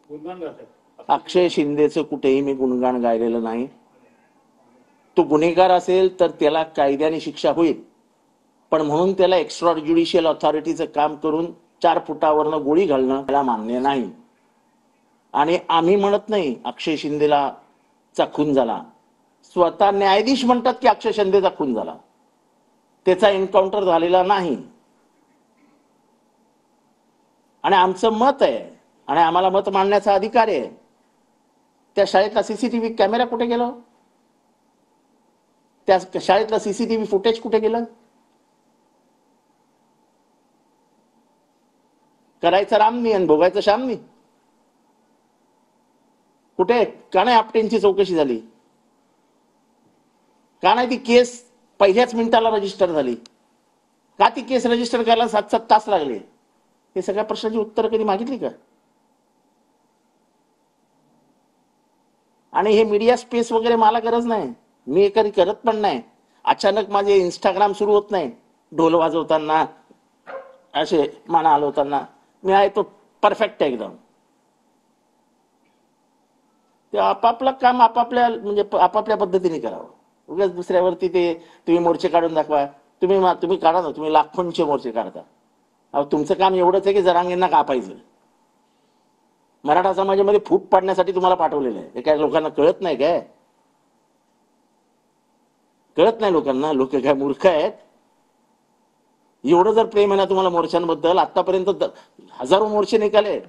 अक्षय शिंदेचं कुठेही मी गुणगान गायलेलं नाही. तो गुन्हेगार असेल तर त्याला कायद्याने शिक्षा होईल, पण म्हणून त्याला एक्स्ट्रा ज्युडिशियल ऑथॉरिटीचं काम करून 4 फुटावरनं गोळी घालणं त्याला मान्य नाही. आणि आम्ही म्हणत नाही अक्षय शिंदेला चा खून झाला, स्वतः न्यायाधीश म्हणतात की अक्षय शिंदेचा खून झाला, त्याचा एन्काउंटर झालेला नाही. आणि आमचं मत आहे आणि आम्हाला मत मांडण्याचा अधिकार आहे. त्या शाळेतला सीसीटीव्ही कॅमेरा कुठे गेला? त्या शाळेतलं सीसीटीव्ही फुटेज कुठे गेलं? करायचं रामनी आणि भोगायचं श्यामनी. कुठे? का नाही आपटेंची चौकशी झाली? का नाही ती केस पहिल्याच मिनिटाला रजिस्टर झाली? का ती केस रजिस्टर करायला 7-7 तास लागले? हे सगळ्या प्रश्नाची उत्तर कधी मागितली का? आणि हे मीडिया स्पेस वगैरे मला गरज नाही, मी कधी करत पण नाही. अचानक माझे इंस्टाग्राम सुरू होत नाही ढोल वाजवताना, असे माना हलवताना. मी आहे तो परफेक्ट आहे एकदम. ते आपापलं काम आपापल्या म्हणजे आपापल्या पद्धतीने करावं. उगाच दुसऱ्यावरती ते तुम्ही मोर्चे काढून दाखवा. तुम्ही काढा ना, तुम्ही लाखोंचे मोर्चे काढता. अहो तुमचं काम एवढंच आहे की जरांगेंना कापायचं. मराठा समाजामध्ये फूट पाडण्यासाठी तुम्हाला पाठवलेलं आहे. हे काय लोकांना कळत नाही काय? कळत नाही लोकांना? लोक काय मूर्ख आहेत? एवढं जर प्रेम आहे ना तुम्हाला मोर्चांबद्दल, आतापर्यंत हजारो मोर्चे निघाले.